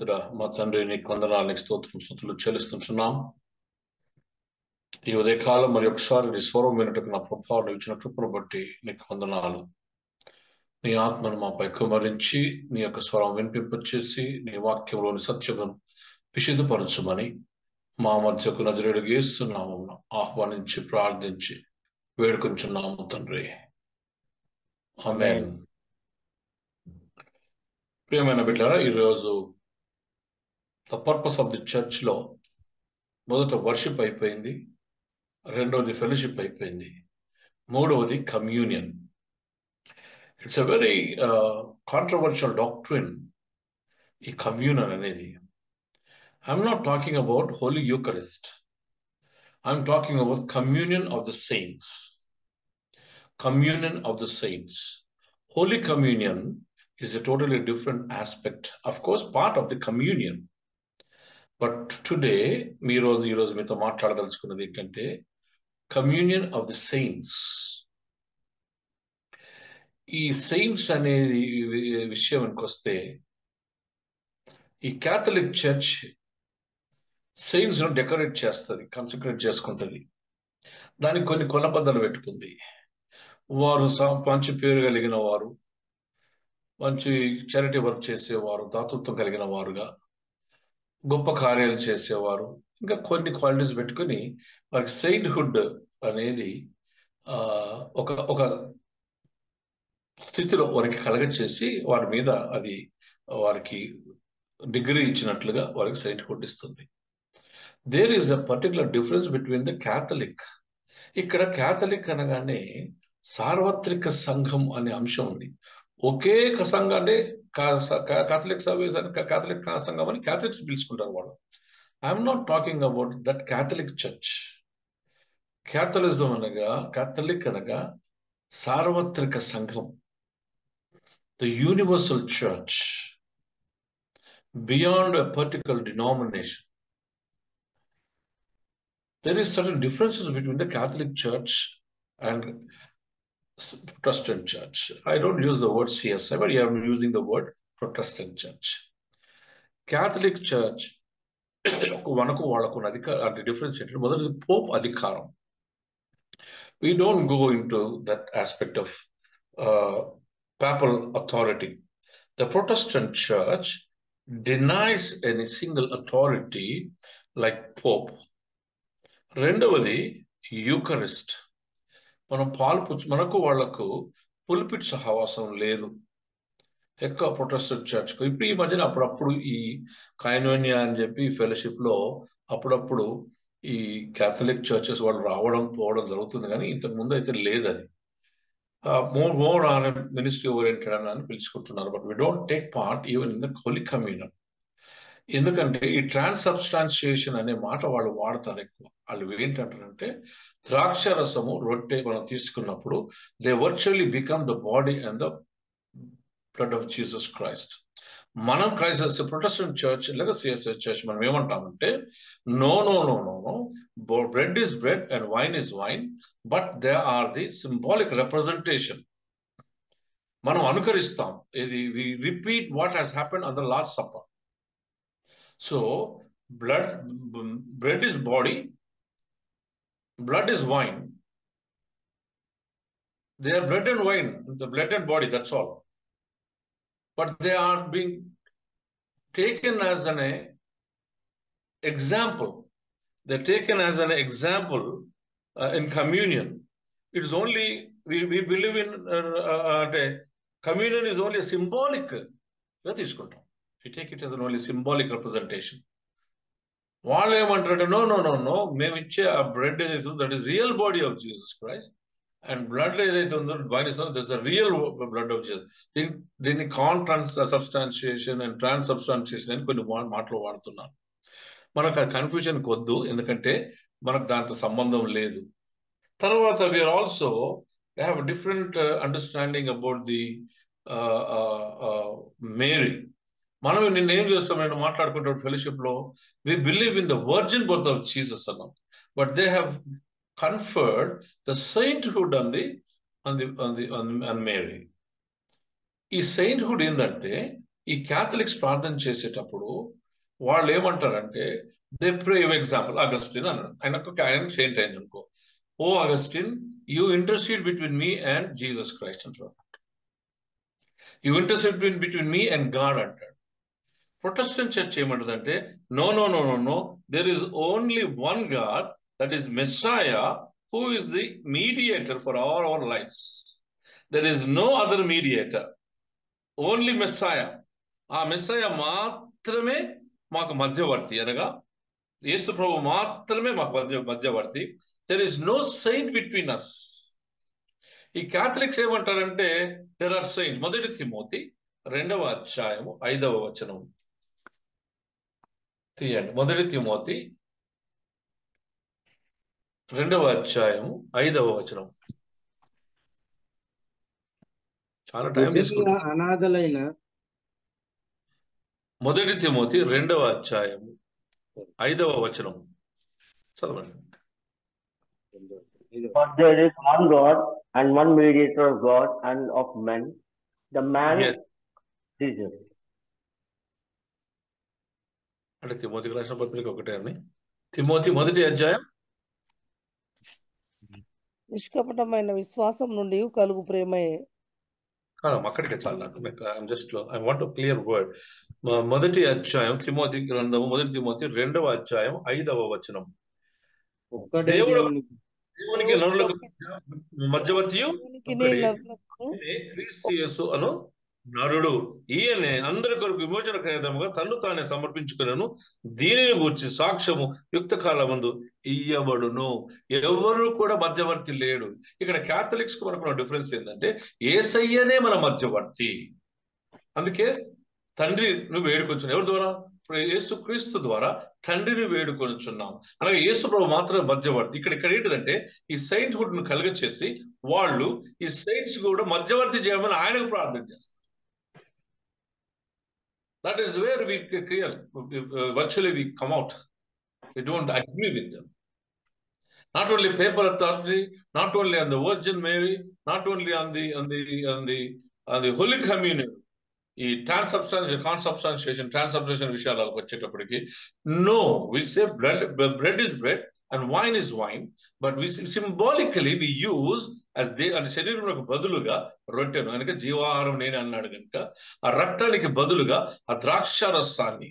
పరిశుద్ధుడా మా తండ్రి నీకు వందనాలు, నీకు స్తుతులు చెల్లిస్తున్నాం. ఈ ఉదయకాలం మరి ఒకసారి నీ స్వరం వినటకు నా ప్రభావం ఇచ్చిన కృపను బట్టి నీకు వందనాలు. నీ ఆత్మను మాపై కుమరించి నీ యొక్క స్వరం వినిపింపచేసి నీ వాక్యంలోని సత్యమును విశుద్ధపరచుమని మా మధ్యకు నజరేయుడు యేసు నామమున ఆహ్వానించి ప్రార్థించి వేడుకొంచున్నాము తండ్రి. ఆమేన్. ప్రియమైన బిడ్డలారా, ఈరోజు the purpose of the church లో మొదట వర్షిప్ అయిపోయింది, రెండవది ఫెలోషిప్ అయిపోయింది, మూడవది communion. It's a very controversial doctrine ఈ కమ్యూనియన్ అనేది. I'm not talking about holy Eucharist, I'm talking about communion of the saints. Communion of the saints. Holy communion is a totally different aspect, of course, part of the communion. But today, ఈ రోజు మీతో మాట్లాడదలుచుకున్నది ఏంటంటే communion of the saints. ఈ saints అనేది విషయానికి వస్తే, ఈ Catholic church saints ను డెకరేట్ చేస్తుంది, కన్సక్రేట్ చేసుకుంటుంది. దానికి కొన్ని కొలబద్దలు పెట్టుకుంది. వారు మంచి పేరు కలిగిన వారు, మంచి చారిటీ వర్క్ చేసేవారు, దాతృత్వం కలిగిన వారుగా, గొప్ప కార్యాలు చేసేవారు, ఇంకా కొన్ని క్వాలిటీస్ పెట్టుకుని వారికి సెయింట్హుడ్ అనేది ఒక ఒక స్థితిలో వారికి కలగచేసి వారి మీద అది వారికి డిగ్రీ ఇచ్చినట్లుగా వారికి సెయింట్హుడ్ ఇస్తుంది. There is a particular difference between the Catholic. ఇక్కడ క్యాథలిక్ అనగానే సార్వత్రిక సంఘం అనే అంశం ఉంది. ఒకే సంఘాన్ని కాథలిక్ సర్వీస్ అని, కాథలిక్ సంఘం అని క్యాథలిక్స్ పిలుచుకుంటారు వాళ్ళు. I'm not talking about that Catholic church. Catholicism అనగా, క్యాథలిక్ అనగా సార్వత్రిక సంఘం, the universal church beyond a particular denomination. There is certain differences between the Catholic Church and Protestant Church. I don't use the word CSI, but I am using the word Protestant Church. Catholic Church, మనకు వాళ్ళకు అంటే difference ఏంటంటే, మొదటి Pope అధికారం. We don't go into that aspect of papal authority. The Protestant Church denies any single authority like Pope. రెండవది Eucharist. మనకు వాళ్లకు pulpit సహవాసం లేదు ఎక్కువ ప్రొటెస్టెంట్ చర్చ్కు. ఇప్పుడు ఈ మధ్యన అప్పుడప్పుడు ఈ కైనోనియా అని చెప్పి ఫెలోషిప్ లో అప్పుడప్పుడు ఈ క్యాథలిక్ చర్చెస్ వాళ్ళు రావడం పోవడం జరుగుతుంది, కానీ ఇంతకు ముందు అయితే లేదు. అది మోర్ ఆన్ మినిస్ట్రీ ఓరియంటెడ్ అని పిలుచుకుంటున్నారు. But we don't take part even in the holy communion. ఎందుకంటే ఈ ట్రాన్స్సబ్స్టాన్షియేషన్ అనే మాట వాళ్ళు వాడతారు ఎక్కువ. వాళ్ళు ఏంటంటారంటే, ద్రాక్ష రసము రొట్టె మనం తీసుకున్నప్పుడు they virtually become the body and the blood of Jesus Christ. మనం క్రైస్ట్ ప్రొటెస్టెంట్ చర్చ్ లేదా సిఎస్ఐ చర్చ్ మనం ఏమంటామంటే, no no no no no, bread is bread and wine is wine, but they are the symbolic representation. మనం అనుకరిస్తాం. ఇది we repeat what has happened on the last supper. So, bread is body, blood is wine. They are bread and wine, the blood and body, that's all. But they are being taken as an example. They're taken as an example in communion. It's only, we believe in communion is only a symbolic. We take it as an only symbolic representation. వాళ్ళు ఏమంటారంటే, no no no no, మేము ఇచ్చే ఆ bread ఏదైతే ఉందో that is real body of Jesus Christ, and blood ఏదైతే ఉందో wine is that is the real blood of Jesus. దీన్ని సబ్స్టాన్షియేషన్ అండ్ ట్రాన్స్సబ్స్టాన్షియేషన్ అని కొన్ని మాటలు వాడుతున్నారు. మనకు ఆ కన్ఫ్యూజన్ వద్దు, ఎందుకంటే మనకు దాంతో సంబంధం లేదు. తర్వాత we are also have different understanding about the Mary. మనం నిన్నేం చేస్తాం, నేను మాట్లాడుకుంటాం ఫెలోషిప్ లో, we believe in the virgin birth of Jesus అన్నాం. But they have conferred the sainthood on Mary. ఈ సెయింట్హుడ్ ఏంటంటే, ఈ క్యాథలిక్స్ ప్రార్థన చేసేటప్పుడు వాళ్ళు ఏమంటారంటే, దే ప్రే ఎగ్జాంపుల్ అగస్టిన్ అన్నాడు, ఆయన సెయింట్ అయింది అనుకో, O Augustine you intercede between me and Jesus Christ అంటారు. You intercede between me and God అంటాడు. ప్రొటెస్టెంట్ చర్చ్ ఏమంటుందంటే, no no no no no, there is only one God, that is Messiah, who is the mediator for all our lifes. There is no other mediator, only Messiah. ఆ Messiah మాత్రమే మాకు మధ్యవర్తి, అనగా యేసు ప్రభు మాత్రమే మాకు మధ్యవర్తి. There is no saint between us. ఈ Catholics ఏమంటారంటే, దెర్ ఆర్ సెయింట్. మొదటి తిమోతి 2వ అధ్యాయము 5వ వచనం తీయండి. మొదటి తిమోతి 2వ అధ్యాయము 5వ వచనం. చాలా టైం తీసుకుంటా. అనాథలైన మొదటి తిమోతి 2వ అధ్యాయము 5వ వచనం చదవండి. For there is one God and one mediator of God and of men, the man Jesus. అంటే తిమోతికి రాసిన పత్రిక ఒకటే అండి. తిమోతి మొదటి అధ్యాయం, నిష్కపటమైన విశ్వాసం నుండి కలుగు ప్రేమయే. అక్కడికే చాలు నాకు. I want clear word. మొదటి అధ్యాయం తిమోతి గ్రంథము, మొదటి తిమోతి 2వ అధ్యాయం 5వ వచనం. దేవునికి నరులకు మధ్యవర్తియు క్రీస్తు యేసు అను నరుడు, ఈయనే అందరి కొరకు విమోచన క్రయదముగా తన్ను తానే సమర్పించుకున్నాను, దీనిని గూర్చి సాక్ష్యము యుక్త కాలమందు ఇయ్యబడును. ఎవరు కూడా మధ్యవర్తి లేడు. ఇక్కడ క్యాథలిక్స్ కు మనకు డిఫరెన్స్ ఏంటంటే, యేసయ్యనే మన మధ్యవర్తి. అందుకే తండ్రిని వేడుకొచ్చున్నాం. ఎవరి ద్వారా? యేసు క్రీస్తు ద్వారా తండ్రిని వేడుకొనిచున్నాం. అనగా యేసు ప్రభు మాత్రమే మధ్యవర్తి. ఇక్కడ ఏంటిదంటే, ఈ సెయింట్ హుడ్ ను కలుగచేసి వాళ్ళు ఈ సెయింట్స్ కూడా మధ్యవర్తి చేయమని ఆయనకు ప్రార్థన చేస్తారు. That is where we clear, virtually we come out. We don't agree with them. Not only papal authority, not only on the Virgin Mary, not only on the Holy Communion. ఈ consubstantiation విషయాలకు వచ్చేటప్పటికి, no, we say bread is bread and wine is wine, but we symbolically we use అంటే శరీరంలో బదులుగా రొట్టెను, కనుక జీవాహారం నేనే అన్నాడు కనుక ఆ రక్తానికి బదులుగా ఆ ద్రాక్ష రసాన్ని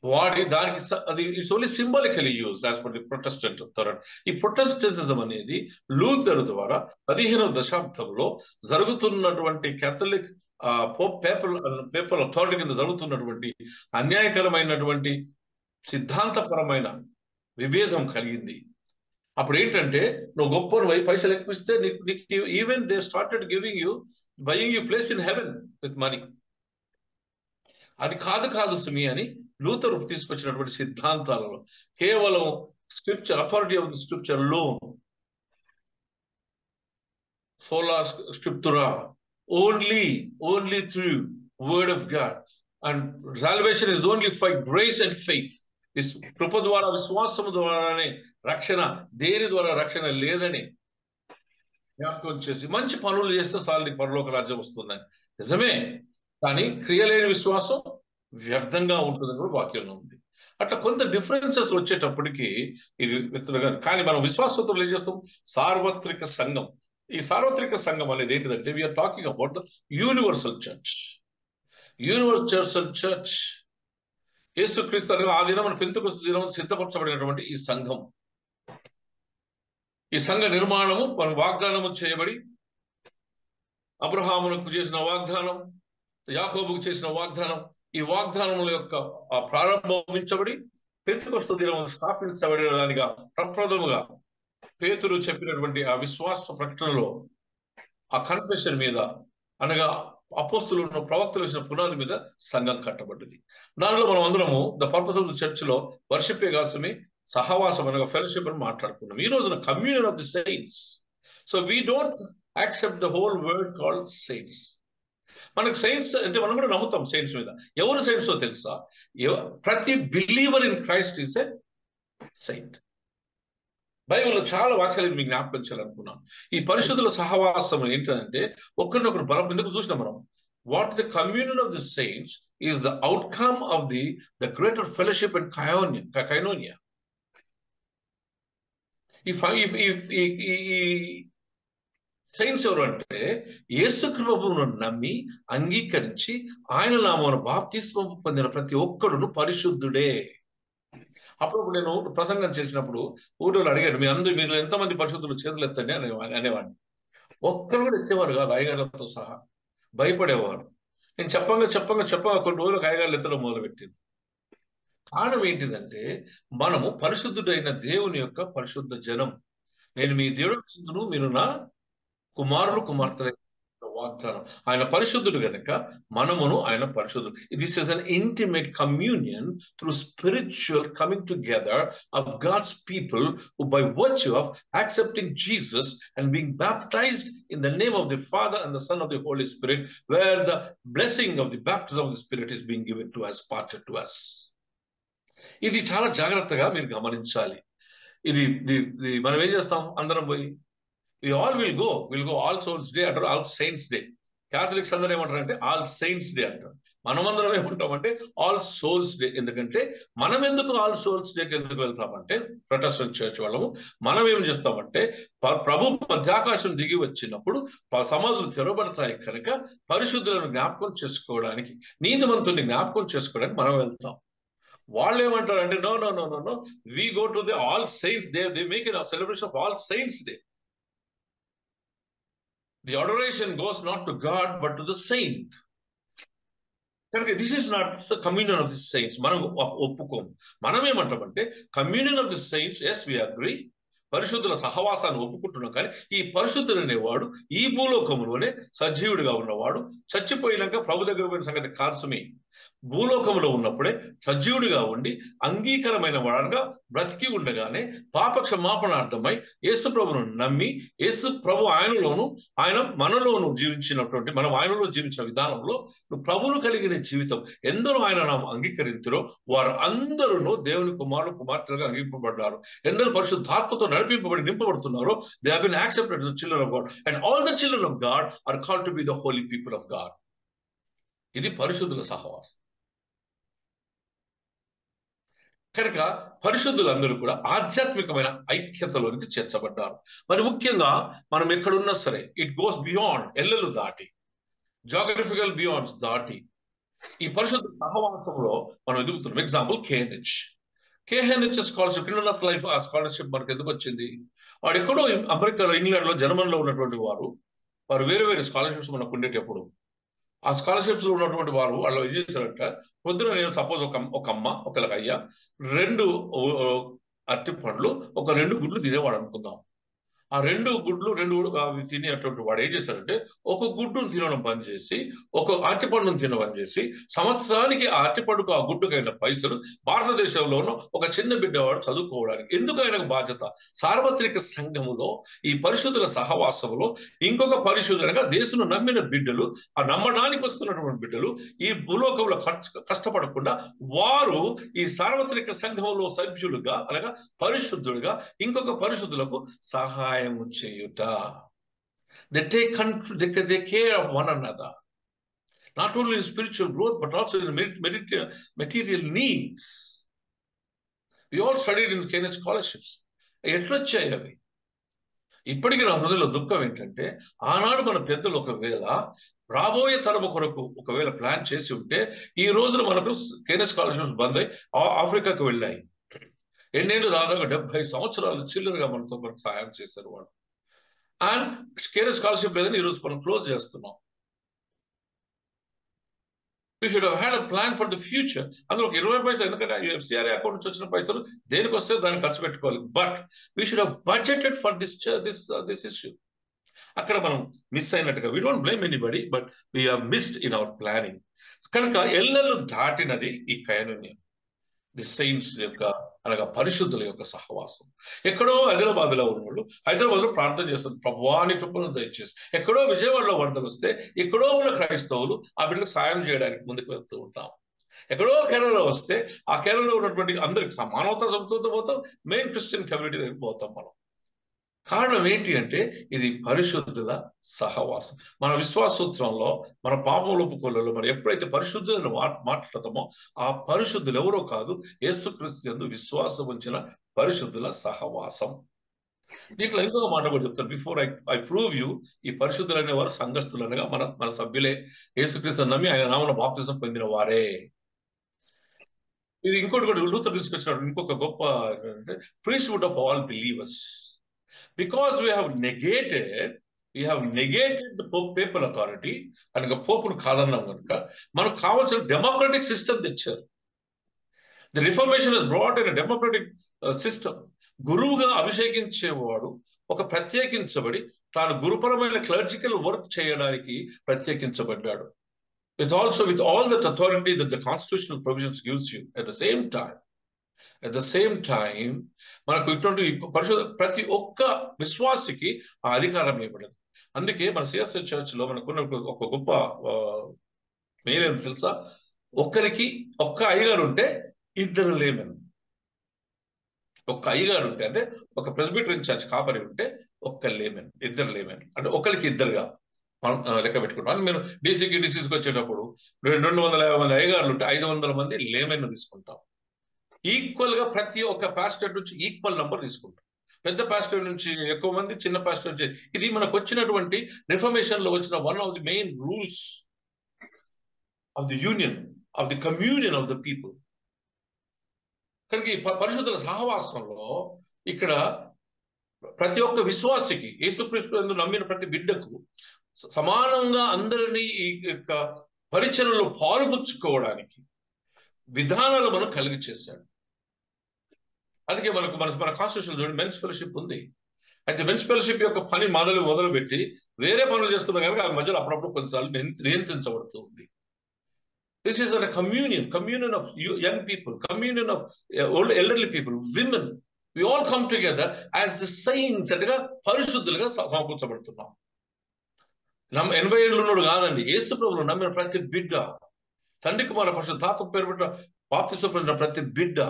వాడి దానికి అది it's only symbolically use as per the Protestant thought. ఈ ప్రొటెస్టెంటిజం అనేది లూథర్ ద్వారా 15వ దశాబ్దంలో జరుగుతున్నటువంటి కేథలిక్ పేపల్ అథారిటీ కింద జరుగుతున్నటువంటి అన్యాయకరమైనటువంటి సిద్ధాంతపరమైన విభేదం కలిగింది. అప్పుడు ఏంటంటే, నువ్వు గొప్ప పైసలు ఎక్కువిస్తే నీకు even they started giving you, buying you place in heaven with money. అది కాదు సుమి అని లూథర్ తీసుకొచ్చినటువంటి సిద్ధాంతాలలో కేవలం scripture, authority of the scripture లో, sola scriptura, only through word of God, and salvation is only for grace and faith. కృప ద్వారా, విశ్వాసము ద్వారానే రక్షణ, దేని ద్వారా రక్షణ లేదని జ్ఞాపకం చేసి, మంచి పనులు చేస్తే చాలు నీకు పరలోక రాజ్యం వస్తుందని. నిజమే, కానీ క్రియలేని విశ్వాసం వ్యర్థంగా ఉంటుందని కూడా వాక్యంలో ఉంది. అట్లా కొంత డిఫరెన్సెస్ వచ్చేటప్పటికి ఇది మిత్రులుగా, కానీ మనం విశ్వాసతులు ఏం చేస్తాం? సార్వత్రిక సంఘం. ఈ సార్వత్రిక సంఘం అనేది ఏంటిదంటే, we are talking about the universal church. Universal church యేసుక్రీస్తు అనే ఆ దినం, మన పెంతెకొస్తు దినం సిద్ధపరచబడినటువంటి ఈ సంఘం, ఈ సంఘ నిర్మాణము మన వాగ్దానము చేయబడి, అబ్రహామునకు చేసిన వాగ్దానం, యాకోబుకు చేసిన వాగ్దానం, ఈ వాగ్దానముల యొక్క ప్రారంభించబడి పెంతెకొస్తు దినం స్థాపించబడిన దానిగా ప్రప్రథముగా పేతురు చెప్పినటువంటి ఆ విశ్వాస ప్రకటనలో, ఆ కన్ఫెషన్ మీద, అనగా అపోస్తులు ప్రవక్తలు వేసిన పునాది మీద సంఘం కట్టబడ్డది. దానిలో మనం అందరము the purpose of the church లో వర్షిప్ కాల్సమే సహవాసం అనగా ఫెలోషిప్ అని మాట్లాడుకున్నాం. ఈ రోజున communion of the saints. So we don't accept the whole word called saints. మనకు సెయింట్స్ అంటే మనం కూడా నమ్ముతాం సెయింట్స్ మీద. ఎవరు సెయింట్స్ తెలుసా? ప్రతి believer in Christ is a saint. బైబిల్లో చాలా వాక్యాలు మీకు జ్ఞాపకం చేయాలనుకున్నాను. ఈ పరిశుద్ధుల సహవాసం ఏంటంటే, ఒకరినొకరు బలం. ఎందుకు చూసినాం మనం, what the communion of the saints is the outcome of the greater fellowship and koinonia. If science ఎవరు అంటే యేసుక్రీస్తును నమ్మి అంగీకరించి ఆయన నామమున బాప్తిస్మం పొందిన ప్రతి ఒక్కడును పరిశుద్ధుడే. అప్పుడు నేను ప్రసంగం చేసినప్పుడు ఊళ్ళో అడిగాను, మీరు ఎంతమంది పరిశుద్ధులు చేతులు ఎత్తండి అనేవాడిని. ఒక్కరు కూడా ఎత్తేవారు కాదు, అయ్యగారులతో సహా భయపడేవారు. నేను చెప్పంగా కొన్ని రోజులకు అయ్యగారులు ఎత్తడం మొదలుపెట్టింది. కారణం ఏంటిదంటే మనము పరిశుద్ధుడైన దేవుని యొక్క పరిశుద్ధ జనం. నేను మీ దేవుడు, మీరు నా కుమారులు కుమార్తె వాగ్దానం. ఆయన పరిశుద్ధుడు గనక మనమును ఆయన పరిశుద్ధుడు. This is an intimate communion through spiritual coming together of God's people who by virtue of accepting Jesus and being baptized in the name of the Father and the Son of the Holy Spirit, where the blessing of the baptism of the spirit is being given to us, parted to us. ఇది చాలా జాగ్రత్తగా మీరు గమనించాలి. ఇది మనం ఏం చేస్తాం, అందరం పోయి we all will go All Souls Day అంటారు, All Saints Day. Catholics అందరూ ఏమంటారు అంటే All Saints Day అంటారు. మనమందరం ఏమంటామంటే All Souls Day. ఎందుకంటే మనం ఎందుకు All Souls Day ఎందుకు వెళ్తామంటే, ప్రొటెస్టెంట్ చర్చ్ వాళ్ళము మనం ఏం చేస్తామంటే ప్రభు మధ్యాకాశం దిగి వచ్చినప్పుడు సమాధులు తెరవబడతాయి కనుక పరిశుద్ధులను జ్ఞాపకం చేసుకోవడానికి, నీతిమంతుల్ని జ్ఞాపకం చేసుకోవడానికి మనం వెళ్తాం. వాళ్ళు ఏమంటారు అంటే no no no no no we go to the All Saints Day. They make it a celebration of All Saints Day. The adoration goes not to God but to the saint. This is not the communion of the saints. మనం ఒప్పుకోము. మనం ఏమంటామంటే communion of the saints, yes we agree, పరిశుద్ధుల సహవాసాన్ని ఒప్పుకుంటున్నాం. కానీ ఈ పరిశుద్ధుడు అనేవాడు ఈ భూలోకంలోనే సజీవుడిగా ఉన్నవాడు, చచ్చిపోయినాక ప్రభు దగ్గర పోయిన సంగతి కాల్సమే. భూలోకంలో ఉన్నప్పుడే సజీవుడిగా ఉండి అంగీకారమైన వాడుగా బ్రతికి ఉండగానే పాప క్షమాపణార్థమై యేసు ప్రభును నమ్మి యేసు ప్రభు ఆయన మనలోను జీవించినటువంటి, మనం ఆయనలో జీవించిన విధానంలో ప్రభువును కలిగిన జీవితం ఎందరూ ఆయన నామం అంగీకరించారో వారు అందరూ దేవుని కుమారులు కుమార్తెలుగా అంగీకరింపబడ్డారు. ఎందరూ పరిశుద్ధాత్మతో నడిపింపబడి నింపబడుతున్నారో they have been accepted as the children of God, and all the children of God are called to be the holy people of God. ఇది పరిశుద్ధుల సహవాసం. కనుక పరిశుద్ధులందరూ కూడా ఆధ్యాత్మికమైన ఐక్యతలోనికి చేర్చబడ్డారు. మరి ముఖ్యంగా మనం ఎక్కడున్నా సరే ఇట్ గోస్ బియాండ్, ఎల్లలు దాటి, జాగ్రఫికల్ బియాండ్స్ దాటి ఈ పరిశుద్ధ సహవాసంలో మనం ఎదుగుతున్నాం. Example KNH scholarship, kingdom of life scholarship మనకు ఎందుకు వచ్చింది? వాడు ఎక్కడో అమెరికాలో, ఇంగ్లాండ్లో, జర్మన్లో ఉన్నటువంటి వారు వేరే వేరే స్కాలర్షిప్స్ మనకు ఉండేటప్పుడు ఆ స్కాలర్షిప్స్ ఉన్నటువంటి వారు వాళ్ళు ఏం చేశారంట, పొద్దున నేను సపోజ్ ఒక అమ్మ ఒకళ్ళకి అయ్యా 2 అరటి పండ్లు 2 గుడ్లు తినేవాడు అనుకుందాం. ఆ 2 గుడ్లు 2 తినేటువంటి వాడు ఏం చేశాడంటే ఒక గుడ్డును తినడం బంద్ చేసి ఒక అరటిపండును తినడం చేసి సంవత్సరానికి ఆ అరటిపండుకు ఆ గుడ్డుకైన పైసలు భారతదేశంలోనూ ఒక చిన్న బిడ్డవాడు చదువుకోవడానికి. ఎందుకు ఆయనకు బాధ్యత? సార్వత్రిక సంఘములో ఈ పరిశుద్ధుల సహవాసంలో ఇంకొక పరిశుద్ధులుగా దేశంలో నమ్మిన బిడ్డలు, ఆ నమ్మడానికి వస్తున్నటువంటి బిడ్డలు ఈ భూలోకంలో కష్టపడకుండా వారు ఈ సార్వత్రిక సంఘంలో సభ్యులుగా అనగా పరిశుద్ధులుగా ఇంకొక పరిశుద్ధులకు సహాయం చేయుట. They care of one another, not only in spiritual growth but also in material needs. We all studied in KNH scholarships. ఎట్లా వచ్చాయి అవి? ఇప్పటికీ నా హృదయంలో దుఃఖం ఏంటంటే ఆనాడు మన పెద్దలు ఒకవేళ రాబోయే తరము కొరకు ఒకవేళ ప్లాన్ చేసి ఉంటే ఈ రోజున మనకు KNH స్కాలర్షిప్స్ బంద్ అయి ఆఫ్రికాకు వెళ్ళాయి. ఎన్నేళ్ళు, దాదాపు 70 సంవత్సరాలు చిల్లరగా మనతో సహాయం చేశారు వాళ్ళు. అండ్ KNH స్కాలర్షిప్ లేదని ఈరోజు మనం క్లోజ్ చేస్తున్నాం. We should have had a plan for the future. అందులో 20 పైసలు, ఎందుకంటే FCRA అకౌంట్ నుంచి వచ్చిన పైసలు దేనికి వస్తే దాన్ని ఖర్చు పెట్టుకోవాలి. But we should have budgeted for this issue. అక్కడ మనం మిస్ అయినట్టుగా, we don't blame anybody, but we have missed in our planning. కనుక ఎల్లలు దాటినది ఈ కైనోనియం, ది సెయింట్స్ యొక్క అనగా పరిశుద్ధుల యొక్క సహవాసం. ఎక్కడో హైదరాబాద్లో ఉన్నవాళ్ళు హైదరాబాద్లో ప్రార్థన చేస్తారు, ప్రభువాని కృపను దయచేసి. ఎక్కడో విజయవాడలో వరదలు వస్తే ఎక్కడో ఉన్న క్రైస్తవులు ఆ బిడ్డలకు సాయం చేయడానికి ముందుకు వెళ్తూ ఉంటాం. ఎక్కడో కేరళలో వస్తే ఆ కేరళలో ఉన్నటువంటి అందరికి మానవతా సంస్థతో పోతాం, మెయిన్ క్రిస్టియన్ కమ్యూనిటీ దగ్గరికి పోతాం మనం. కారణం ఏంటి అంటే ఇది పరిశుద్ధుల సహవాసం. మన విశ్వాస సూత్రంలో మన పాపముల ఒప్పుకోలలో మనం ఎప్పుడైతే పరిశుద్ధులను మాట్లాడతామో ఆ పరిశుద్ధులు ఎవరో కాదు, యేసుక్రీస్తు యందు విశ్వాసం ఉంచిన పరిశుద్ధుల సహవాసం. దీంట్లో ఇంకొక మాట కూడా చెప్తాను. బిఫోర్ ఐ ప్రూవ్ యూ, ఈ పరిశుద్ధులు అనేవారు సంఘస్థులు అనగా మన సభ్యులే, యేసుక్రీస్తు నమ్మి ఆయన నామమున బాప్తిసం పొందిన వారే. ఇది ఇంకోటి కూడా లూథర్ తీసుకొచ్చినప్పుడు ఇంకొక గొప్ప అంటే priesthood of all believers. Because we have negated the papal authority, కనుక పోపును కాదన్నాం కనుక మనకు కావాల్సిన డెమోక్రటిక్ సిస్టమ్ తెచ్చారు. The reformation is brought in democratic system. గురువుగా అభిషేకించేవాడు ఒక ప్రత్యేకించబడి తాను గురుపరమైన క్లర్జికల్ వర్క్ చేయడానికి ప్రత్యేకించబడ్డాడు. It's also with all that authority that the constitutional provisions gives you. At the same time మనకు ఇటువంటి ప్రతి ఒక్క విశ్వాసికి ఆ అధికారం ఇవ్వబడింది. అందుకే మన సిఎస్ఐ చర్చ్ లో మనకున్న ఒక గొప్ప మేలేం తెలుసా, ఒక్క అయ్యగారు ఉంటే ఇద్దరు లేమెన్. ఒక్క అయ్యగారు ఉంటే అంటే ఒక ప్రెస్బిటరియన్ చర్చ్ కాపరి ఉంటే ఒక్క లేమెన్, ఇద్దరు లేమెన్ అంటే ఒకరికి ఇద్దరుగా మనం లెక్క పెట్టుకుంటాం. మీరు డీసీకి డిసిసికి వచ్చేటప్పుడు 250 మంది అయ్యగారులు ఉంటే 500 మంది లేమెన్ తీసుకుంటాం. ఈక్వల్ గా ప్రతి ఒక్క పాస్టర్ నుంచి ఈక్వల్ నంబర్ తీసుకుంటాం. పెద్ద పాస్టర్ నుంచి ఎక్కువ మంది, చిన్న పాస్టర్ నుంచి. ఇది మనకు వచ్చినటువంటి రిఫర్మేషన్ లో వచ్చిన one of the main rules of the union, of the communion of the people. కనుక ఈ పరిశుద్ధుల సహవాసంలో ఇక్కడ ప్రతి ఒక్క విశ్వాసికి, యేసుక్రీస్తు నమ్మిన ప్రతి బిడ్డకు సమానంగా అందరినీ ఈ యొక్క పరిచర్యలో పాల్పంచుకోవడానికి విధానాలు మనం కలిగి చేశాడు. అందుకే మన కాన్స్టిట్యూషన్ చూడండి, మెన్స్ ఫెలోషిప్ ఉంది. అయితే మెన్స్ ఫెలోషిప్ యొక్క పని మొదలుపెట్టి వేరే పనులు చేస్తున్నా కనుక ఆ మధ్యలో అప్పుడప్పుడు కొన్నిసార్లు నియంత్రించబడుతూ ఉంది. This is a communion of young people, communion of elderly people, women. We all come together as the saints, అంటే పరిశుద్ధులుగా సమకూర్చబడుతున్నాం. 80 ఏళ్ళు ఉన్నాడు కాదండి, యేసు ప్రభువును నమ్మిన ప్రతి బిడ్డ, తండ్రి కుమార పరిశుద్ధాత్మ పేరు పెట్టిన బాప్తిసం పొందిన ప్రతి బిడ్డ.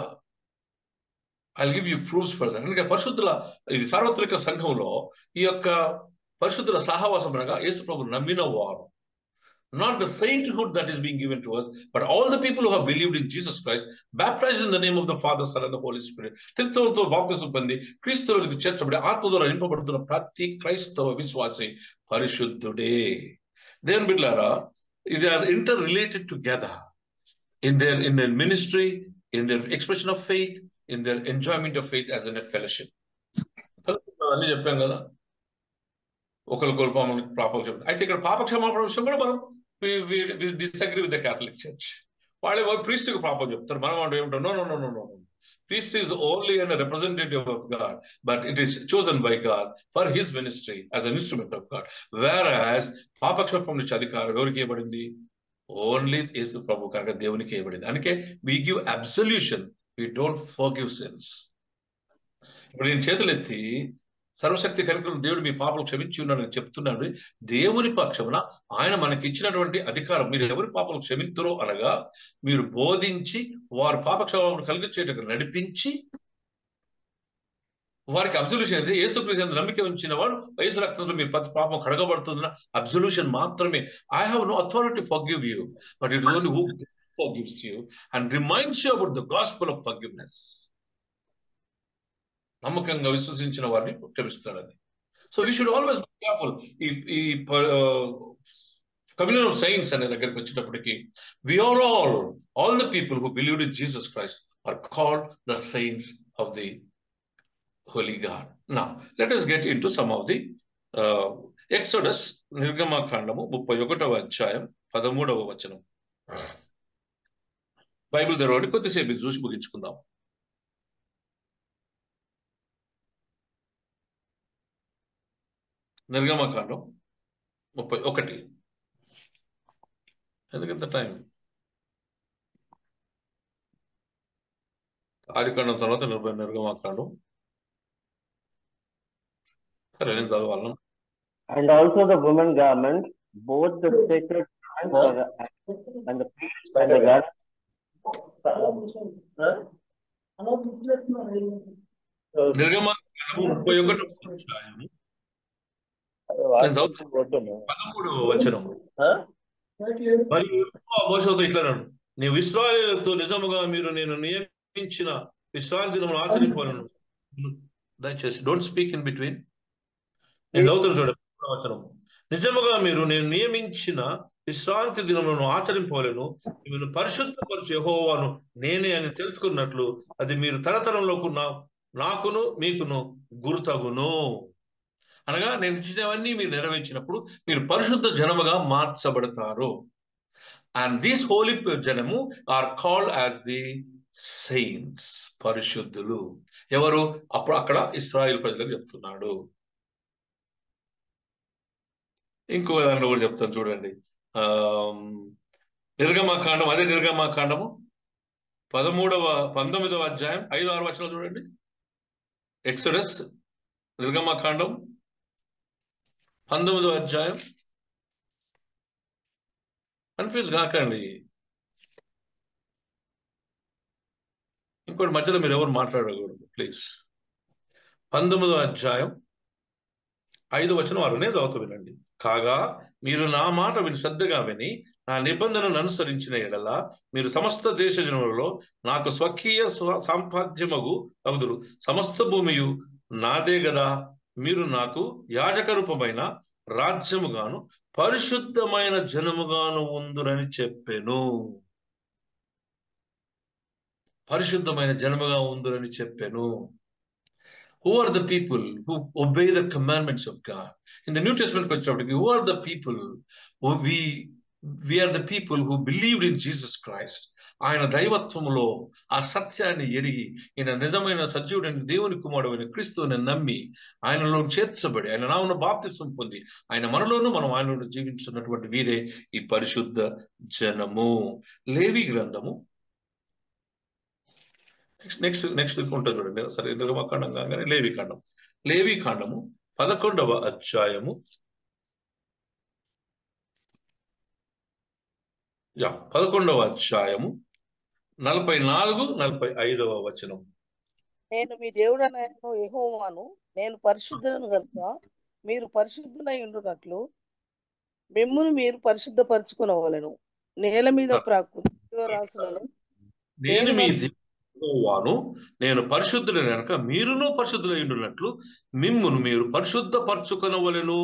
I give you proofs for that. అందుకే పరిశుద్ధుల ఇది సార్వత్రిక సంఘంలో ఈ యొక్క పరిశుద్ధుల సహవాసం అనగా యేసు ప్రభువును నమ్మిన వారు. Not the sainthood that is being given to us, but all the people who have believed in Jesus Christ, baptized in the name of the Father, Son, and the Holy Spirit. త్రిత్వంతో బాప్తిసం పొంది క్రీస్తులోకి చేర్చబడి ఆత్మ ద్వారా నింపబడుతున్న ప్రతి క్రైస్తవ విశ్వాసి పరిశుద్ధుడే. దేవుని బిడ్డలారా, they are interrelated together in their ministry, in their expression of faith, in their enjoyment of faith as in a fellowship. అన్నీ చెప్పాం కదా, ఒకరికొకరు పాప క్షమాపణ. అయితే ఇక్కడ పాప క్షమాపణ విషయం కూడా మనం disagree with the Catholic church. వాళ్ళే ప్రీస్ట్కి పాపం చెప్తారు, మనం అంటే ఏమంటాం, no. Priest is only a representative of God, but it is chosen by God for his ministry as an instrument of God. Whereas పాపక్షమాపణ నుంచి అధికారం ఎవరికి ఇవ్వబడింది? ఓన్లీ యేసు ప్రభు కనుక దేవునికి ఇవ్వబడింది. అందుకే we give absolution, we don't forgive sins. ఇప్పుడు నేను చేతులెత్తి సర్వశక్తి కనుక దేవుడు మీ పాపలు క్షమించి ఉన్నాడని చెప్తున్నాడు. దేవుని పక్షమున ఆయన మనకి ఇచ్చినటువంటి అధికారం, మీరు ఎవరి పాపలు క్షమించరో అనగా మీరు బోధించి వారు పాపక్షమాపణ కలిగించేటప్పుడు నడిపించి వారికి అబ్జల్యూషన్ అయితే యేసుక్రీస్తు నమ్మిక ఉంచిన వాడు యేసు రక్తంలో మీ ప్రతి పాపం కడగబడుతుందన్న అబ్జల్యూషన్ మాత్రమే. I have no authority to forgive you, but it is only who forgives you and reminds you about the gospel of forgiveness. నమ్మకంగా విశ్వసించిన వారిని క్షమిస్తాడని. So we should always be careful. ఈ కమ్యూనియన్ ఆఫ్ సైన్స్ అనే దగ్గరికి వచ్చేటప్పటికి we are all the people who believed in Jesus Christ are called the saints of the holy God. Now let us get into some of the Exodus, నిర్గమకాండము 31వ అధ్యాయం 13వ వచనం. Bible తెరవండి, కొద్దిసేపు చూసి ముగించుకుందాం. నిర్గమకాండం 31. ఎందుకంత టైం? ఆదికాండం తర్వాత నిర్గమకాండం. సరే, నేను చదవాలి. And also the women garments, both the sacred and the priest and the garment. నిర్గమకాండం 31వ అధ్యాయము నేను చదువుతాను. 13వ వచనము. మరియు యెహోవా మోషేతో ఇట్లా అన్నాడు, నీవు ఇశ్రాయేలుతో నిజముగా మీరు నేను నియమించిన విశ్రాంతి దినమును ఆచరింపవలెను. దయచేసి డోంట్ స్పీక్ ఇన్ బిట్వీన్. నేను చదువుతాను చూడండి. 13వ వచనము. నిజముగా మీరు నేను నియమించిన విశ్రాంతి దినములను ఆచరింపవలెను. మీరు పరిశుద్ధపరచు యెహోవాను నేనే అని తెలుసుకున్నట్లు అది మీరు తరతరంలోకి నాకును మీకును గుర్తగును. అనగా నేను ఇచ్చినవన్నీ మీరు నెరవేర్చినప్పుడు మీరు పరిశుద్ధ జనముగా మార్చబడతారు. అండ్ దీస్ హోలీ జనము are called as the saints. పరిశుద్ధులు ఎవరు? అప్పుడు అక్కడ ఇశ్రాయేలు ప్రజలకు చెప్తున్నాడు. ఇంకో దాంట్లో కూడా చెప్తాను చూడండి. నిర్గమకాండం, అదే నిర్గమకాండము 19వ అధ్యాయం 5-6 వచనాలు చూడండి. ఎక్సోడస్ నిర్గమకాండం 19వ అధ్యాయం. కన్ఫ్యూజ్ కాకండి. ఇంకోటి మధ్యలో మీరు ఎవరు మాట్లాడకూడదు ప్లీజ్. 19వ అధ్యాయం 5వ వచనం 6 నేను చదువుతూ వినండి. కాగా మీరు నా మాట విని శ్రద్ధగా విని నా నిబంధనను అనుసరించిన ఎడల మీరు సమస్త దేశ జనములలో నాకు స్వకీయ సంపాద్యమగు అగుదురు. సమస్త భూమియు నాదే గదా. మీరు నాకు యాజక రూపమైన రాజ్యముగాను పరిశుద్ధమైన జనముగాను ఉందురని చెప్పెను. పరిశుద్ధమైన జనముగా ఉందురని చెప్పెను. Who are the people who obey the commandments of God? In the New Testament, who are the people who we are the people who believed in Jesus Christ. ఆయన దైవత్వములో ఆ సత్యాన్ని ఎరిగి ఈయన నిజమైన సజీవుడైన దేవుని కుమారుడైన క్రీస్తుని నమ్మి ఆయనలో చేర్చబడి ఆయన నామమున బాప్తిస్మం పొంది ఆయన మనలోనూ మనం ఆయనలో జీవించున్నటువంటి వీరే ఈ పరిశుద్ధ జనము. లేవి గ్రంథము నెక్స్ట్ ఉంటుంది చూడండి. సరే, నిర్గమకాండం కాగానే లేవి కాండము 11వ అధ్యాయము 44-45 వచనం. నేను మీ దేవుడనైన యెహోవాను, నేను పరిశుద్ధులను కనుక మీరు పరిశుద్ధులై ఉండునట్లు మిమ్మును మీరు పరిశుద్ధపరచుకొనవలెను. నేల మీద జీవరాశులను నేను మీ యెహోవాను, నేను పరిశుద్ధుడైన కనుక మీరును పరిశుద్ధులై ఉండునట్లు మిమ్మును మీరు పరిశుద్ధపరచుకొనవలెను.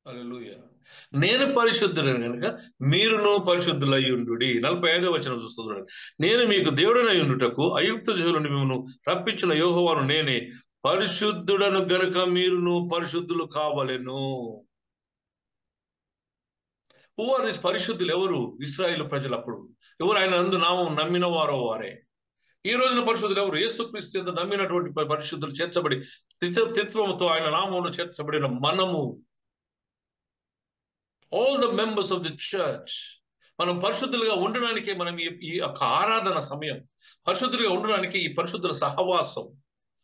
హల్లెలూయా. నేను పరిశుద్ధుడైన కనుక మీరును పరిశుద్ధులై ఉండుడి. 45వ వచనం చూస్తున్నాడు. నేను మీకు దేవుడనై ఉండుటకు ఐగుప్తు దేశంలో మిమ్మును రప్పించిన యెహోవాను నేనే. పరిశుద్ధుడను గనుక మీరును పరిశుద్ధులు కావలెను. హూ ఆర్ దిస్ పరిశుద్ధులు? ఎవరు? ఇశ్రాయేలు ప్రజలు. అప్పుడు ఎవరు? ఆయన అందు నామం నమ్మిన వారో వారే. ఈ రోజున పరిశుద్ధులు ఎవరు? యేసుక్రీస్తు నమ్మినటువంటి పరిశుద్ధులు చేర్చబడి త్రిత్వముతో ఆయన నామమును చేర్చబడిన మనము. All the members of the church. మనం పరిశుద్ధులుగా ఉండడానికే మనం ఈ యొక్క ఆరాధన సమయం, పరిశుద్ధులుగా ఉండడానికి ఈ పరిశుద్ధుల సహవాసం,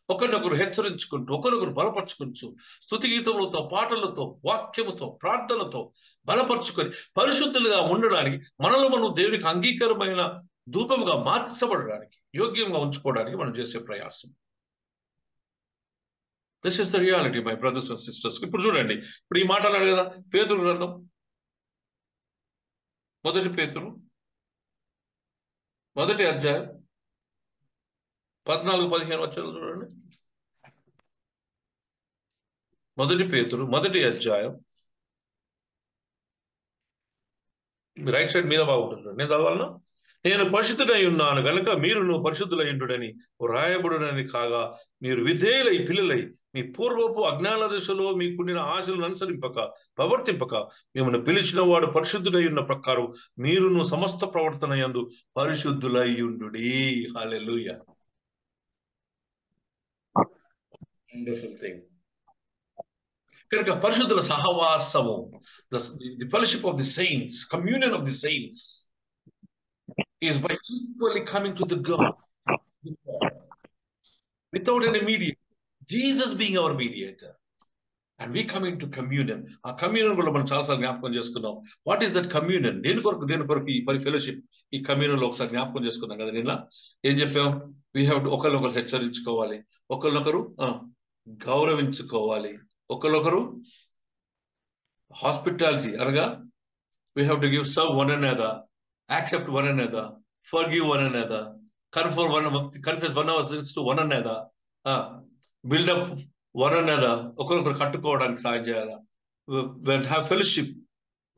ఒకరినొకరు హెచ్చరించుకుంటూ ఒకరినొకరు బలపరుచుకుంటూ స్తుతి గీతములతో పాటలతో వాక్యముతో ప్రార్థనతో బలపరుచుకొని పరిశుద్ధులుగా ఉండడానికి మనలో మనం దేవునికి అంగీకారమైన ధూపముగా మార్చబడడానికి యోగ్యంగా ఉంచుకోవడానికి మనం చేసే ప్రయాసం. This is the reality my brothers and sisters. ఇప్పుడు చూడండి, ఇప్పుడు ఈ మాట అన్నాడు కదా, పేతురు గ్రంథం 1 పేతురు 1వ అధ్యాయం 14-15 వచనాలు చూడండి. 1 పేతురు 1వ అధ్యాయం రైట్ సైడ్ మీద బాగుంటుంది. నేను చదవాలన్నా? నేను పరిశుద్ధుడై ఉన్నాను గనుక మీరును పరిశుద్ధులైండుడని వ్రాయబడునని కాగా మీరు విధేయులై పిల్లలై మీ పూర్వపు అజ్ఞాన దశలో మీకుండిన ఆశలను అనుసరింపక ప్రవర్తింపక మిమ్మల్ని పిలిచిన వాడు పరిశుద్ధుడై ఉన్న ప్రకారం మీరును సమస్త ప్రవర్తన యందు పరిశుద్ధులైయుండుడి. హల్లెలూయా. Wonderful thing. కనుక పరిశుద్ధుల సహవాసము, the fellowship of the saints, communion of the saints is by equally coming to the God without any mediator. Jesus being our mediator. And we come in to communion. ఆ communion కూడా మనం చాలాసార్లు జ్ఞాపకం చేసుకున్నాం. What is that communion? దేని కొరకు ఈ fellowship, ఈ కమ్యూనియన్ లో ఒకసారి జ్ఞాపకం చేసుకున్నాం కదా నిన్న. ఏం చెప్పాం? వీ హ్యావ్ టు ఒకరినొకరు హెచ్చరించుకోవాలి, ఒకరినొకరు గౌరవించుకోవాలి, ఒకరినొకరు హాస్పిటాలిటీ అనగా we have to serve one another, accept one another, forgive one another, confess one another's sins to one another, build up one another, ఒకరొకరు కట్టుకోవడానికి సాయం చేయాలి, have fellowship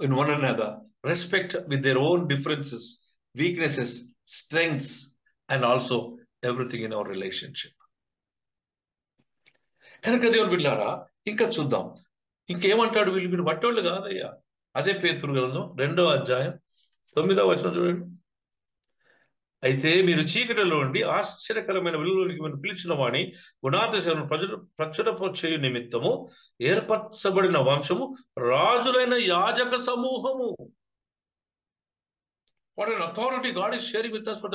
in one another, respect with their own differences, weaknesses, strengths, and also everything in our relationship. కనుక దేవుని బిడ్డలారా, ఇంకా చూద్దాం ఇంకేమంటాడు. వీళ్ళు మీరు బట్టోళ్ళు కాదయ్యా. అదే పేతురు గ్రంథం 2వ అధ్యాయం 9వ వచనం చూడండి. అయితే మీరు చీకటిలో ఉండి ఆశ్చర్యకరమైన వెలుగులోనికి మీరు పిలిచిన వాణి గుణాతిశయమును ప్రచురప చేయు నిమిత్తము ఏర్పరచబడిన వంశము, రాజులైన యాజక సమూహము. What an authority God is sharing with us for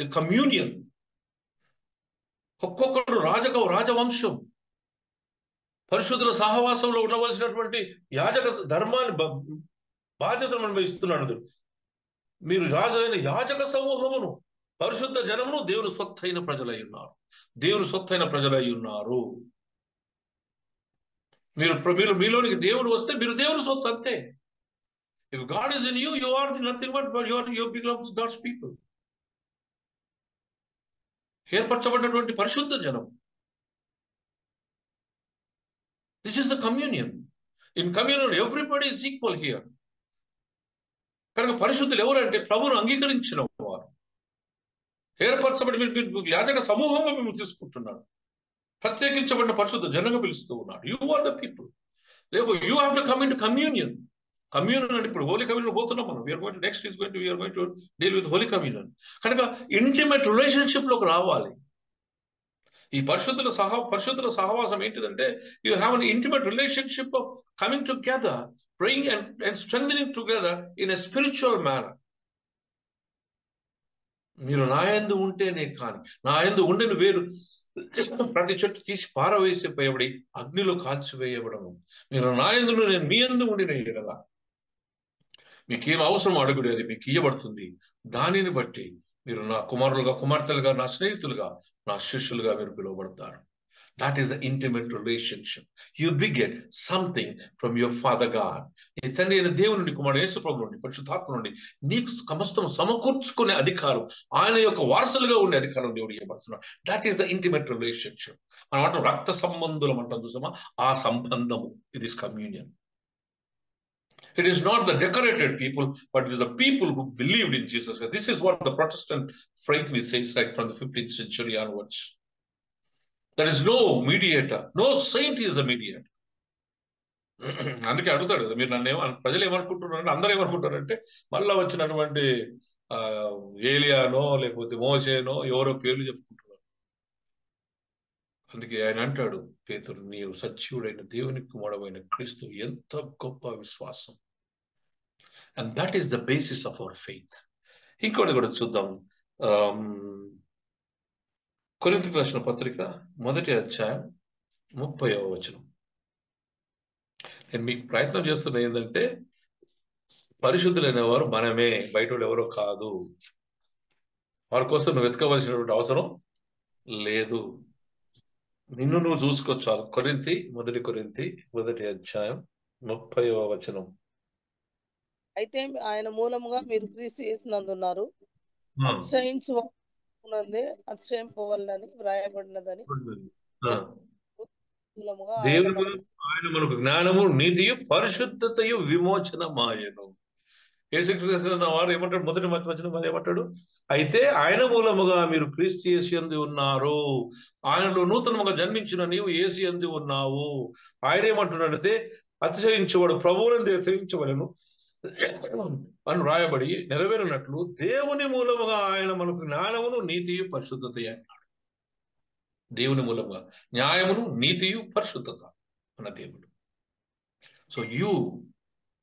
the communion. ఒక్కొక్కడు రాజవంశం, పరిశుద్ధుల సహవాసంలో ఉండవలసినటువంటి యాజక ధర్మాన్ని బాధ్యతను అనుభవిస్తున్నాడు. మీరు రాజులైన యాజక సమూహమును, పరిశుద్ధ జనమును, దేవుని సొత్తైన ప్రజలై ఉన్నారు. దేవుని సొత్తైన ప్రజలై ఉన్నారు. మీరు మీలోనికి దేవుడు వస్తే మీరు దేవుని సొత్తు, అంతే. If God is in you, you are nothing but you belongs to God's people. ఏర్పరచబడినటువంటి పరిశుద్ధ జనం. This is a communion. In communion, everybody is equal here. కనుక పరిశుద్ధులు ఎవరంటే ప్రభువును అంగీకరించిన వారు, ఏర్పరచబడి మీరు యాజక సమూహంగా మేము తీసుకుంటున్నాడు, ప్రత్యేకించబడిన పరిశుద్ధ జనంగా పిలుస్తూ ఉన్నాడు. You are the people. Therefore, you have to come into communion. Communion అంటే ఇప్పుడు హోలీ కమ్యూనియన్ పోతున్నాం మనం. we are going to deal with holy communion. కనుక ఇంటిమేట్ రిలేషన్షిప్ లోకి రావాలి. ఈ పరిశుద్ధుల సహవాసం ఏంటిదంటే, you have an intimate relationship of coming together, praying and strengthening together in a spiritual manner. మీరు నా యందు ఉంటేనే కానీ, నా యందు ఉండని వేరు ప్రతి చెట్టు తీసి పారవేసిపోయబడి అగ్నిలో కాల్చివేయబడము. మీరు నా యందు, నేను మీ యందు ఉండిన ఎడల మీకేం అవసరం అడుగుడు, అది మీకు ఇయ్యబడుతుంది. దానిని బట్టి మీరు నా కుమారులుగా, కుమార్తెలుగా, నా స్నేహితులుగా, నా శిష్యులుగా మీరు పిలువబడతారు. That is the intimate relationship. You beget something from your Father God. నీ తండ్రి అయిన దేవుని నుండి, కుమారుడు యేసు ప్రభువు నుండి, పరిశుద్ధాత్మ నుండి నీకు సమస్తం సమకూర్చుకునే అధికారం, ఆయన యొక్క వారసులుగా ఉండే అధికారం దేవుడు ఇవ్వబడుతున్నాడు. That is the intimate relationship. మనం అంటాం రక్త సంబంధులం అంటాం చూసామా, ఆ సంబంధము. It is communion. It is not the decorated people, but it is the people who believed in Jesus. This is what the Protestant faith we say right from the 15th century onwards. There is no mediator. No saint is the mediator. అందుకే అడుగుతాడు కదా, మీరు నన్ను ప్రజలు ఏమనుకుంటున్నారంటే, అందరూ ఏమనుకుంటారంటే మళ్ళా వచ్చినటువంటి ఏలియానో లేకపోతే మోసేనో ఎవరో పేర్లు చెప్పుకుంటున్నారు. అందుకే ఆయన అంటాడు పేతురు, నీవు సత్యుడైన దేవుని కుమారుడైన క్రీస్తు. ఎంత గొప్ప విశ్వాసం. And that is the basis of our faith. ఇంకోటి కూడా చూద్దాం. కొరింథీయులకు రాసిన పత్రిక 1వ అధ్యాయం 30వ వచనం. నేను మీకు ప్రయత్నం చేస్తున్నా ఏంటంటే, పరిశుద్ధులైన వారు మనమే, బయట వాళ్ళు ఎవరో కాదు. వారి కోసం నువ్వు వెతకవలసినటువంటి అవసరం లేదు. నిన్ను నువ్వు చూసుకోవచ్చు. మొదటి కొరింథీ 1వ అధ్యాయం 30వ వచనం. అయితే ఆయన మూలముగా మీరు క్రీస్తు యేసునందున్నారు, అతిశయించునందే అతిశయింపవలనని వ్రాయబడినదని. దేవుని ఆయన మనకు జ్ఞానము, నీతియు, పరిశుద్ధతయు, విమోచనమాయను. యేసుక్రీస్తు వారు ఏమంటాడు? మొదటి వచనం ఏమంటాడు? అయితే ఆయన మూలముగా మీరు క్రీస్తు యేసు యందు ఉన్నారు, ఆయనలో నూతనముగా జన్మించిన నీవు యేసు యందు ఉన్నావు. ఆయన ఏమంటున్నాడంటే, అతిశయించువాడు ప్రభువునందు అతిశయించవలెను అని రాయబడి నెరవేరినట్లు దేవుని మూలముగా ఆయన మనకు జ్ఞానమును, నీతియు, పరిశుద్ధత అన్నాడు. దేవుని మూలముగా న్యాయమును, నీతియు, పరిశుద్ధత అన్న దేవుడు. So you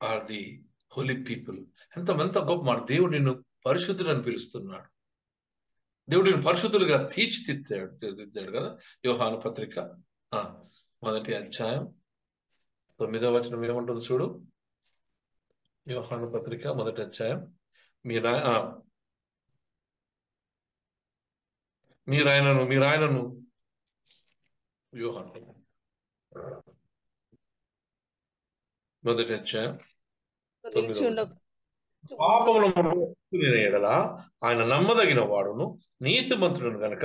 are the holy people. ఎంత గొప్ప మాట. దేవుడు నిన్ను పరిశుద్ధులని పిలుస్తున్నాడు. దేవుడు నిన్ను పరిశుద్ధులుగా తీర్చిదిద్దాడు కదా. యోహాను పత్రిక మొదటి అధ్యాయం 9వ వచనం ఏమంటుంది చూడు. యోహాను పత్రిక మొదటి అధ్యాయం మీరాయనను యోహాను మొదటి అధ్యాయం 9వ వచనం. పాపమును ఎడల ఆయన నమ్మదగిన వాడును నీతిమంతుడును గనక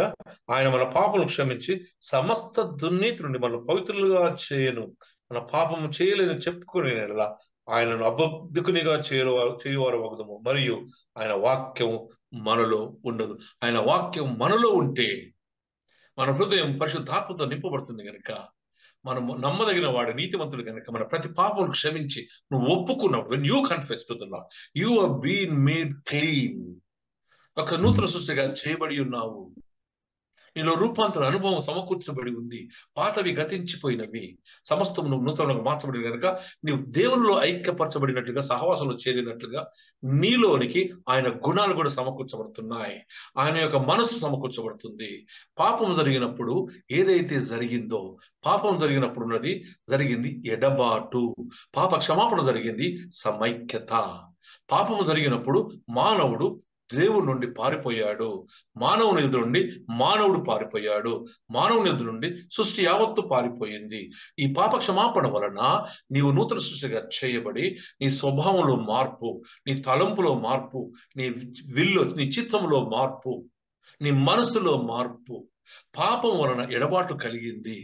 ఆయన మన పాపను క్షమించి సమస్త దుర్నీతి నుండి మనం పవిత్రులుగా చేయను. మన పాపము చేయలేని చెప్పుకునే ఎడల ఆయనను అబద్ధకునిగా చేయువారు వగుదము. మరియు ఆయన వాక్యం మనలో ఉండదు. ఆయన వాక్యం మనలో ఉంటే మన హృదయం పరిశుద్ధాత్మతో నింపబడుతుంది కనుక మనం నమ్మదగిన వాడు నీతిమంతుడు కనుక మన ప్రతి పాపం క్షమించి నువ్వు ఒప్పుకున్నావు. when you confess to the Lord, you are being made clean. ఒక నూతన సృష్టిగా చేయబడి ఉన్నావు. నీలో రూపాంతర అనుభవం సమకూర్చబడి ఉంది. పాతవి గతించిపోయినవి, సమస్తం నువ్వు నూతనంగా మార్చబడి కనుక నీవు దేవునిలో ఐక్యపరచబడినట్లుగా, సహవాసంలో చేరినట్లుగా నీలోనికి ఆయన గుణాలు కూడా సమకూర్చబడుతున్నాయి. ఆయన యొక్క మనస్సు సమకూర్చబడుతుంది. పాపం జరిగినప్పుడు ఏదైతే జరిగిందో, పాపం జరిగినప్పుడు జరిగింది ఎడబాటు, పాప క్షమాపణ జరిగింది సమైక్యత. పాపము జరిగినప్పుడు మానవుడు దేవుడి నుండి పారిపోయాడు, మానవుని ఎదురు నుండి మానవుడు పారిపోయాడు, మానవుని ఎదురు నుండి సృష్టి యావత్తు పారిపోయింది. ఈ పాప క్షమాపణ వలన నీవు నూతన సృష్టిగా చేయబడి నీ స్వభావంలో మార్పు, నీ తలంపులో మార్పు, నీ చిత్తంలో మార్పు, నీ మనసులో మార్పు. పాపం వలన ఎడబాటు కలిగింది.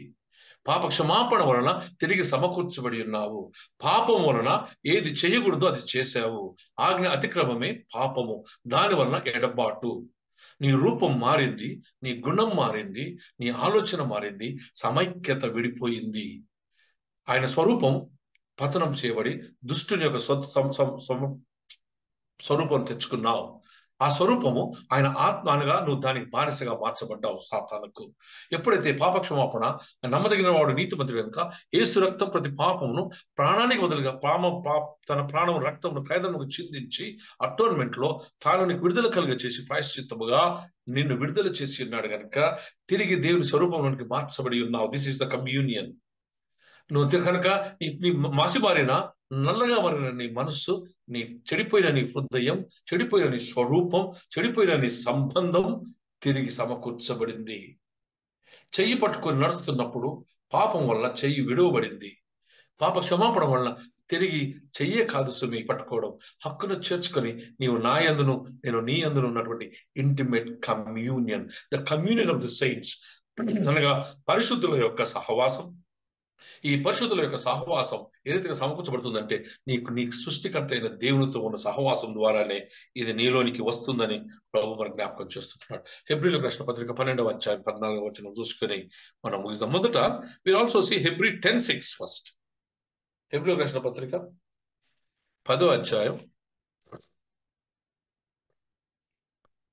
పాప క్షమాపణ వలన తిరిగి సమకూర్చబడి ఉన్నావు. పాపం వలన ఏది చేయకూడదో అది చేశావు. ఆజ్ఞ అతిక్రమమే పాపము. దాని వలన ఎడబాటు. నీ రూపం మారింది, నీ గుణం మారింది, నీ ఆలోచన మారింది, సమైక్యత విడిపోయింది. ఆయన స్వరూపం పతనం చేయబడి దుష్టుని యొక్క స్వరూపం తెచ్చుకున్నావు. ఆ స్వరూపము ఆయన ఆత్మ అనగా నువ్వు దానికి బానిసగా మార్చబడ్డావు సాతానుకు. ఎప్పుడైతే పాపక్షమాపణ, నమ్మదగిన వాడు నీతిమంతుడు కనుక యేసు రక్తం ప్రతి పాపమును ప్రాణానికి బదులుగా తన ప్రాణం రక్తమును ఖైదముకు చిందించి అటోన్మెంట్ లో తాను నీకు విడుదల కలిగ చేసి ప్రాయశ్చిత్తముగా నిన్ను విడుదల చేసి ఉన్నాడు కనుక తిరిగి దేవుని స్వరూపంలోనికి మార్చబడి ఉన్నావు. This is the communion. నువ్వు కనుక నీ మాసిబారిన నల్లగా మారిన నీ మనస్సు, నీ చెడిపోయిన నీ హృదయం, చెడిపోయిన నీ స్వరూపం, చెడిపోయిన నీ సంబంధం తిరిగి సమకూర్చబడింది. చెయ్యి పట్టుకొని నడుస్తున్నప్పుడు పాపం వల్ల చెయ్యి విడువబడింది. పాప క్షమాపణ వల్ల తిరిగి చెయ్యే కాదు సుమి పట్టుకోవడం, హక్కును చేర్చుకొని నీవు నా యందును నేను నీ యందును ఉన్నటువంటి intimate communion, the communion of the saints అనగా పరిశుద్ధుల యొక్క సహవాసం. ఈ పరిశుద్ధుల యొక్క సహవాసం ఏదైతే సమకూర్చబడుతుందంటే నీకు సృష్టికర్త అయిన దేవునితో ఉన్న సహవాసం ద్వారానే ఇది నీలోనికి వస్తుందని ప్రభు మనకు జ్ఞాపకం చేస్తున్నాడు. హెబ్రీయులకు రాసిన పత్రిక 12వ అధ్యాయం 14వ వచనం చూసుకుని మనం ముగిద్దాం. మొదట we also see Hebrew 10:6 first. హెబ్రీయులకు రాసిన పత్రిక 10వ అధ్యాయం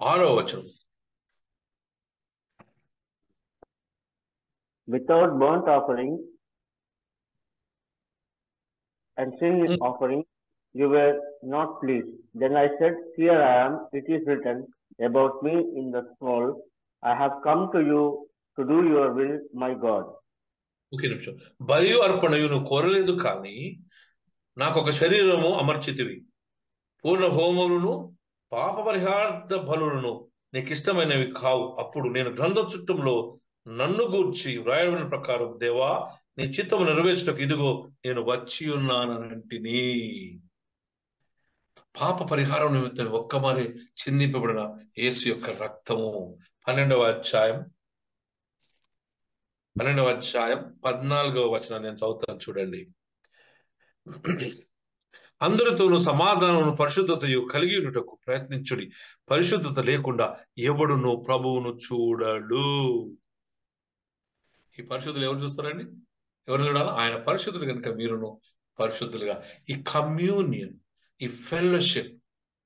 6వ వచనం. Without burnt offering and sin offering, you were not pleased. Then I said, here I am, it is written about me in the scroll, I have come to you to do your will, my God. ఒకే నిమిషం. బలి అర్పణయు నువ్వు కోరలేదు కానీ నాకు ఒక శరీరము అమర్చితివి, పూర్ణ హోమములను పాప పరిహార్థ బలులను నీకు ఇష్టమైనవి కావు. అప్పుడు నేను గ్రంథం చుట్టంలో నన్ను గూర్చి వ్రాయబడిన ప్రకారం దేవా నీ చిత్తము నెరవేర్చుటకు ఇదిగో నేను వచ్చి ఉన్నానంటిని. పాప పరిహారం నిమిత్తం ఒక్కమారి చిందింపబడిన యేసు యొక్క రక్తము. 12వ అధ్యాయం 14వ వచనం నేను చదువుతాను చూడండి. అందరితోనూ సమాధానమును పరిశుద్ధతయు కలిగి ఉన్నటకు ప్రయత్నించుడి, పరిశుద్ధత లేకుండా ఎవడును ప్రభువును చూడడు. ఈ పరిశుద్ధులు ఎవరు చూస్తారండి? ఎవరు చూడాలి? ఆయన పరిశుద్ధులు కనుక మీరును పరిశుద్ధులుగా. ఈ కమ్యూనియన్, ఈ ఫెలోషిప్,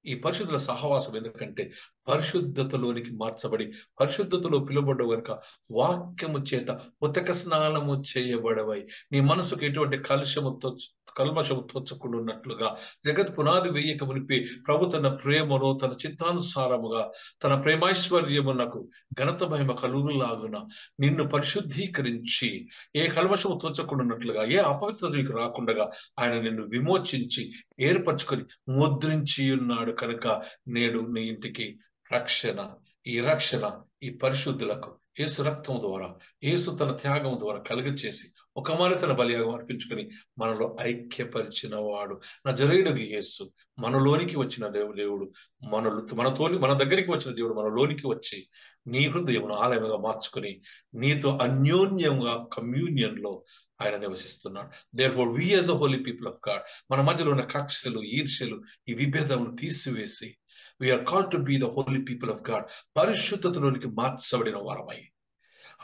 ఈ పరిశుద్ధుల సహవాసం ఎందుకంటే పరిశుద్ధతలోనికి మార్చబడి పరిశుద్ధతలో పిలువబడ్డ కనుక వాక్యము చేత ఉతక స్నానము చేయబడవై నీ మనసుకు ఎటువంటి కల్మషము తోచకుండా ఉన్నట్లుగా జగత్ పునాది వేయక మునిపి ప్రభు తన ప్రేమను తన చిత్తానుసారముగా తన ప్రేమైశ్వర్యమునకు ఘనత మహిమ కలుగులాగున నిన్ను పరిశుద్ధీకరించి ఏ కల్మషము తోచకుండా ఉన్నట్లుగా ఏ అపవిత్రత నీకు రాకుండా ఆయన నిన్ను విమోచించి ఏర్పరచుకొని ముద్రించి ఉన్నాడు కనుక నేడు నీ ఇంటికి రక్షణ ఈ పరిశుద్ధులకు యేసు రక్తం ద్వారా యేసు తన త్యాగం ద్వారా కలుగచేసి ఒక మారి తన బలియాగం అర్పించుకుని మనలో ఐక్యపరిచిన వాడు నజరేయుడు యేసు మనలోనికి వచ్చిన దేవుడు మన దగ్గరికి వచ్చిన దేవుడు మనలోనికి వచ్చి నీ హృదయమును ఆలయముగా మార్చుకుని నీతో అన్యోన్యంగా కమ్యూనియన్ లో ఆయన నివసిస్తున్నాడు. Therefore we as a holy people of God మన మధ్యలో ఉన్న కక్షలు ఈర్ష్యలు ఈ విభేదములు తీసివేసి we are called to be the holy people of God. పరిశుద్ధతలోనికి మార్చబడిన వారమై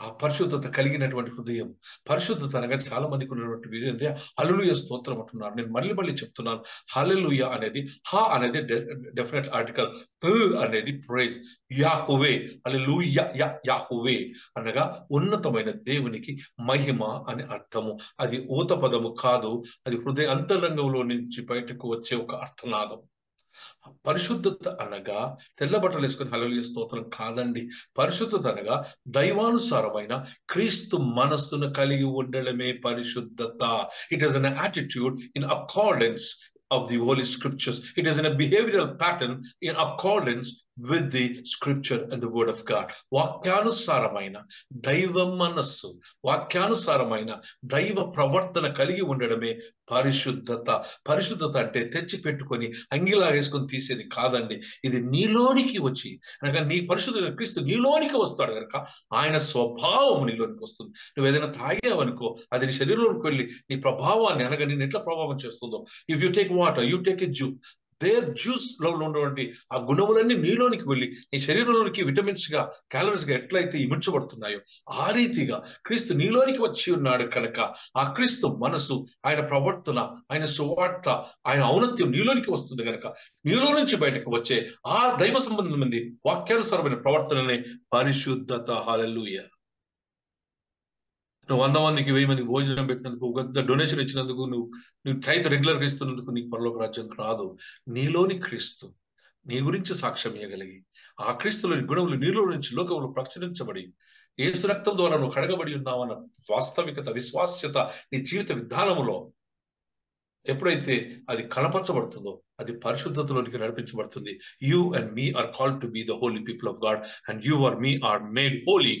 ఆ పరిశుద్ధత కలిగినటువంటి హృదయం పరిశుద్ధత అనగా చాలా మందికి ఉన్నటువంటి వీరంటే హల్లెలూయా స్తోత్రం అంటున్నారు. నేను మళ్ళీ చెప్తున్నాను, హల్లెలూయా అనేది అనేది డెఫినెట్ ఆర్టికల్, అనేది ప్రైజ్, యాహోవే హల్లెలూయా యాహోవే అనగా ఉన్నతమైన దేవునికి మహిమ అని అర్థము. అది ఊత పదము కాదు, అది హృదయ అంతరంగంలో నుంచి బయటకు వచ్చే ఒక అర్థనాదం. పరిశుద్ధత అనగా తెల్ల బట్టలు వేసుకుని హల్లెలూయా స్తోత్రం కాదండి. పరిశుద్ధత అనగా దైవానుసారమైన క్రీస్తు మనస్సును కలిగి ఉండడమే పరిశుద్ధత. It is an attitude in accordance of the Holy Scriptures. It is in a behavioral pattern in accordance with the Scripture and the Word of God. వాక్యానుసారమైన దైవ మనస్సు, వాక్యానుసారమైన దైవ ప్రవర్తన కలిగి ఉండడమే పరిశుద్ధత. పరిశుద్ధత అంటే తెచ్చి పెట్టుకొని అంగిలా వేసుకొని తీసేది కాదండి. ఇది నీలోనికి వచ్చి అనగా నీ పరిశుద్ధ క్రీస్తు నీలోనికి వస్తాడు కనుక ఆయన స్వభావం నీలోనికి వస్తుంది. నువ్వు ఏదైనా తాగావనుకో అది నీ శరీరంలోకి వెళ్ళి నీ ప్రభావాన్ని అనగా నేను ఎట్లా ప్రభావం చేస్తుందో. If you take water, you take a juice, their juice లో ఉన్నటువంటి ఆ గుణములన్నీ నీలోనికి వెళ్ళి నీ శరీరంలోనికి విటమిన్స్ గా క్యాలరీస్ గా ఎట్లయితే ఇమిడ్చబడుతున్నాయో ఆ రీతిగా క్రీస్తు నీలోనికి వచ్చి ఉన్నాడు కనుక ఆ క్రీస్తు మనసు, ఆయన ప్రవర్తన, ఆయన సువార్త, ఆయన ఔన్నత్యం నీలోనికి వస్తుంది కనుక నీలో నుంచి బయటకు వచ్చే ఆ దైవ సంబంధమైనది వాక్యానుసారమైన ప్రవర్తననే పరిశుద్ధత. హల్లెలూయా. నువ్వు 100 మందికి 1000 మందికి భోజనం పెట్టినందుకు, పెద్ద డొనేషన్ ఇచ్చినందుకు, నువ్వు టైత్ రెగ్యులర్ గా ఇస్తున్నందుకు నీకు పరలోక రాజ్యం రాదు. నీలోని క్రీస్తు నీ గురించి సాక్ష్యం ఇవ్వగలిగి ఆ క్రీస్తులోని గుణములు నీలో నుంచి లోకంలో ప్రచురించబడి యేసు రక్తం ద్వారా నువ్వు కడగబడి ఉన్నావన్న వాస్తవికత, విశ్వాస్యత నీ జీవిత విధానములో ఎప్పుడైతే అది కనపరచబడుతుందో అది పరిశుద్ధతలోనికి నడిపించబడుతుంది. You and me are called to be the holy people of God and you are me are made holy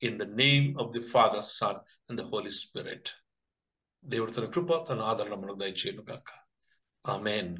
in the name of the Father, Son and the Holy Spirit. దేవుడి తన కృప తన ఆదరణ మనకు దయచేయును గాక. ఆమేన్.